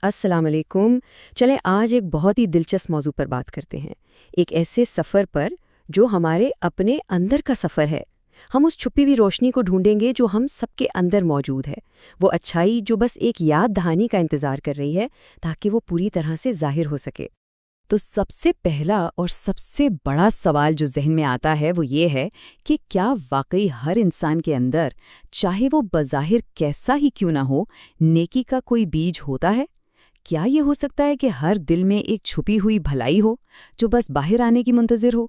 السلام علیکم۔ چلیں آج ایک بہت ہی دلچسپ موضوع پر بات کرتے ہیں، ایک ایسے سفر پر جو ہمارے اپنے اندر کا سفر ہے۔ ہم اس چھپی ہوئی روشنی کو ڈھونڈیں گے جو ہم سب کے اندر موجود ہے، وہ اچھائی جو بس ایک یاد دہانی کا انتظار کر رہی ہے تاکہ وہ پوری طرح سے ظاہر ہو سکے۔ تو سب سے پہلا اور سب سے بڑا سوال جو ذہن میں آتا ہے وہ یہ ہے کہ کیا واقعی ہر انسان کے اندر، چاہے وہ بظاہر کیسا ہی کیوں نہ ہو، نیکی کا کوئی بیج ہوتا ہے؟ کیا یہ ہو سکتا ہے کہ ہر دل میں ایک چھپی ہوئی بھلائی ہو جو بس باہر آنے کی منتظر ہو؟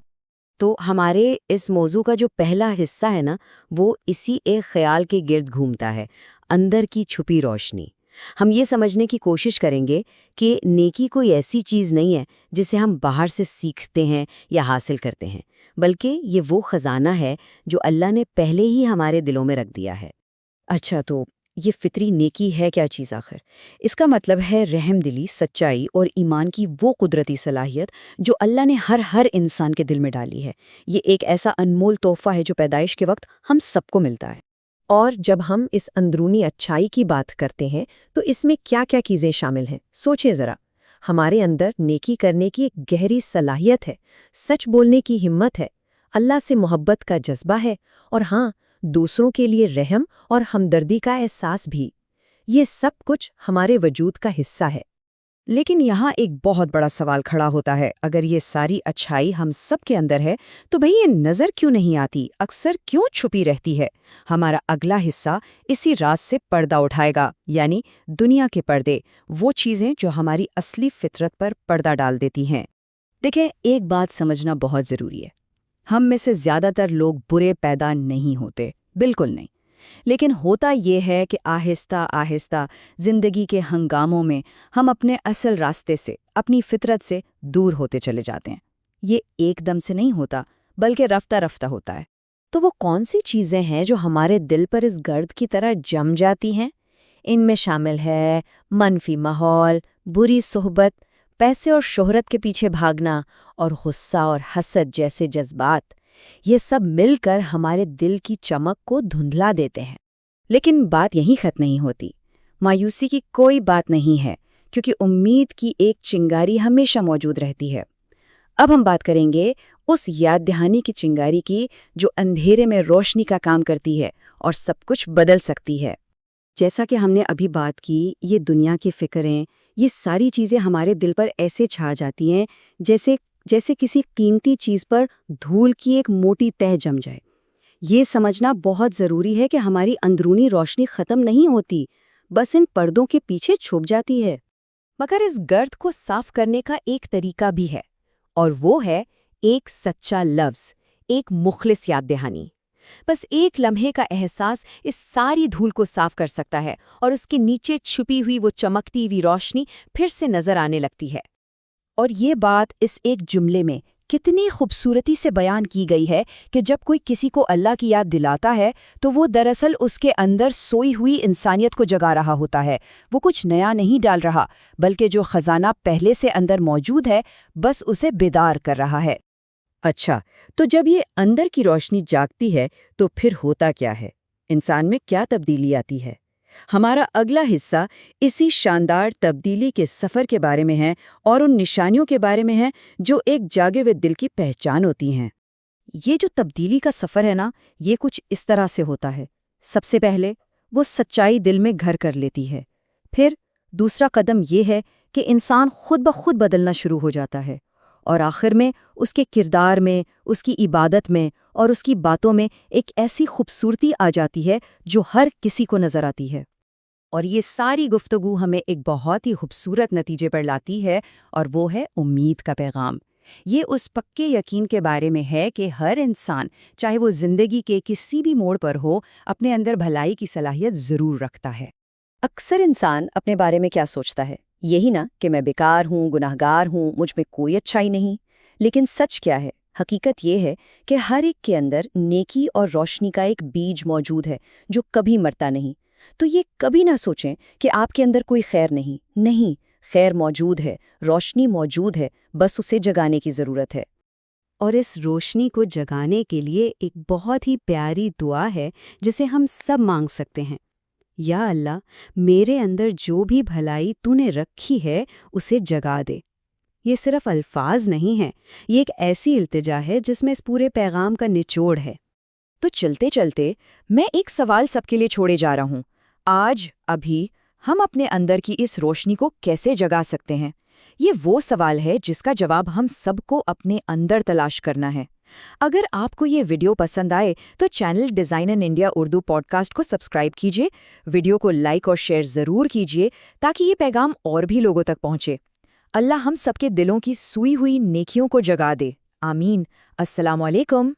تو ہمارے اس موضوع کا جو پہلا حصہ ہے نا، وہ اسی ایک خیال کے گرد گھومتا ہے، اندر کی چھپی روشنی۔ ہم یہ سمجھنے کی کوشش کریں گے کہ نیکی کوئی ایسی چیز نہیں ہے جسے ہم باہر سے سیکھتے ہیں یا حاصل کرتے ہیں، بلکہ یہ وہ خزانہ ہے جو اللہ نے پہلے ہی ہمارے دلوں میں رکھ دیا ہے۔ اچھا، تو یہ فطری نیکی ہے کیا چیز آخر؟ اس کا مطلب ہے رحم دلی، سچائی اور ایمان کی وہ قدرتی صلاحیت جو اللہ نے ہر انسان کے دل میں ڈالی ہے۔ یہ ایک ایسا انمول تحفہ ہے جو پیدائش کے وقت ہم سب کو ملتا ہے۔ اور جب ہم اس اندرونی اچھائی کی بات کرتے ہیں تو اس میں کیا کیا چیزیں شامل ہیں؟ سوچیں ذرا۔ ہمارے اندر نیکی کرنے کی ایک گہری صلاحیت ہے، سچ بولنے کی ہمت ہے، اللہ سے محبت کا جذبہ ہے، اور ہاں، دوسروں کے لیے رحم اور ہمدردی کا احساس بھی۔ یہ سب کچھ ہمارے وجود کا حصہ ہے۔ لیکن یہاں ایک بہت بڑا سوال کھڑا ہوتا ہے، اگر یہ ساری اچھائی ہم سب کے اندر ہے تو بھئی یہ نظر کیوں نہیں آتی، اکثر کیوں چھپی رہتی ہے؟ ہمارا اگلا حصہ اسی راز سے پردہ اٹھائے گا، یعنی دنیا کے پردے، وہ چیزیں جو ہماری اصلی فطرت پر پردہ ڈال دیتی ہیں۔ دیکھیں، ایک بات سمجھنا بہت ضروری ہے، ہم میں سے زیادہ تر لوگ برے پیدا نہیں ہوتے، بالکل نہیں، لیکن ہوتا یہ ہے کہ آہستہ آہستہ زندگی کے ہنگاموں میں ہم اپنے اصل راستے سے، اپنی فطرت سے دور ہوتے چلے جاتے ہیں۔ یہ ایک دم سے نہیں ہوتا، بلکہ رفتہ رفتہ ہوتا ہے۔ تو وہ کون سی چیزیں ہیں جو ہمارے دل پر اس گرد کی طرح جم جاتی ہیں؟ ان میں شامل ہے منفی ماحول، بری صحبت، پیسے اور شہرت کے پیچھے بھاگنا، اور غصہ اور حسد جیسے جذبات۔ یہ سب مل کر ہمارے دل کی چمک کو دھندلا دیتے ہیں۔ لیکن بات یہیں ختم نہیں ہوتی، مایوسی کی کوئی بات نہیں ہے، کیونکہ امید کی ایک چنگاری ہمیشہ موجود رہتی ہے۔ اب ہم بات کریں گے اس یاد دہانی کی چنگاری کی جو اندھیرے میں روشنی کا کام کرتی ہے اور سب کچھ بدل سکتی ہے۔ جیسا کہ ہم نے ابھی بات کی، یہ دنیا کی فکریں، یہ ساری چیزیں ہمارے دل پر ایسے چھا جاتی ہیں جیسے کسی قیمتی چیز پر دھول کی ایک موٹی تہ جم جائے۔ یہ سمجھنا بہت ضروری ہے کہ ہماری اندرونی روشنی ختم نہیں ہوتی، بس ان پردوں کے پیچھے چھپ جاتی ہے۔ مگر اس گرد کو صاف کرنے کا ایک طریقہ بھی ہے، اور وہ ہے ایک سچا لفظ، ایک مخلص یاد دہانی۔ بس ایک لمحے کا احساس اس ساری دھول کو صاف کر سکتا ہے، اور اس کے نیچے چھپی ہوئی وہ چمکتی ہوئی روشنی پھر سے نظر آنے لگتی ہے۔ اور یہ بات اس ایک جملے میں کتنی خوبصورتی سے بیان کی گئی ہے کہ جب کوئی کسی کو اللہ کی یاد دلاتا ہے تو وہ دراصل اس کے اندر سوئی ہوئی انسانیت کو جگا رہا ہوتا ہے۔ وہ کچھ نیا نہیں ڈال رہا، بلکہ جو خزانہ پہلے سے اندر موجود ہے، بس اسے بیدار کر رہا ہے۔ اچھا، تو جب یہ اندر کی روشنی جاگتی ہے تو پھر ہوتا کیا ہے؟ انسان میں کیا تبدیلی آتی ہے؟ ہمارا اگلا حصہ اسی شاندار تبدیلی کے سفر کے بارے میں ہے، اور ان نشانیوں کے بارے میں ہے جو ایک جاگے ہوئے دل کی پہچان ہوتی ہیں۔ یہ جو تبدیلی کا سفر ہے نا، یہ کچھ اس طرح سے ہوتا ہے۔ سب سے پہلے وہ سچائی دل میں گھر کر لیتی ہے، پھر دوسرا قدم یہ ہے کہ انسان خود بخود بدلنا شروع ہو جاتا ہے، اور آخر میں اس کے کردار میں، اس کی عبادت میں اور اس کی باتوں میں ایک ایسی خوبصورتی آ جاتی ہے جو ہر کسی کو نظر آتی ہے۔ اور یہ ساری گفتگو ہمیں ایک بہت ہی خوبصورت نتیجے پر لاتی ہے، اور وہ ہے امید کا پیغام۔ یہ اس پکے یقین کے بارے میں ہے کہ ہر انسان، چاہے وہ زندگی کے کسی بھی موڑ پر ہو، اپنے اندر بھلائی کی صلاحیت ضرور رکھتا ہے۔ اکثر انسان اپنے بارے میں کیا سوچتا ہے؟ یہی نا کہ میں بیکار ہوں، گناہگار ہوں، مجھ میں کوئی اچھائی نہیں۔ لیکن سچ کیا ہے؟ حقیقت یہ ہے کہ ہر ایک کے اندر نیکی اور روشنی کا ایک بیج موجود ہے جو کبھی مرتا نہیں۔ تو یہ کبھی نہ سوچیں کہ آپ کے اندر کوئی خیر نہیں، خیر موجود ہے، روشنی موجود ہے، بس اسے جگانے کی ضرورت ہے۔ اور اس روشنی کو جگانے کے لیے ایک بہت ہی پیاری دعا ہے جسے ہم سب مانگ سکتے ہیں۔ یا اللہ میرے اندر جو بھی بھلائی تو نے رکھی ہے اسے جگا دے۔ یہ صرف الفاظ نہیں ہیں، یہ ایک ایسی التجا ہے جس میں اس پورے پیغام کا نچوڑ ہے۔ تو چلتے چلتے میں ایک سوال سب کے لیے چھوڑے جا رہا ہوں۔ آج ابھی ہم اپنے اندر کی اس روشنی کو کیسے جگا سکتے ہیں؟ یہ وہ سوال ہے جس کا جواب ہم سب کو اپنے اندر تلاش کرنا ہے۔ اگر آپ کو یہ ویڈیو پسند آئے تو channel design in India Urdu podcast کو سبسکرائب کیجیے، ویڈیو کو لائک اور شیئر ضرور کیجیے تاکہ یہ پیغام اور بھی لوگوں تک پہنچے۔ اللہ ہم سب کے دلوں کی سوئی ہوئی نیکیوں کو جگا دے۔ آمین۔ السلام علیکم۔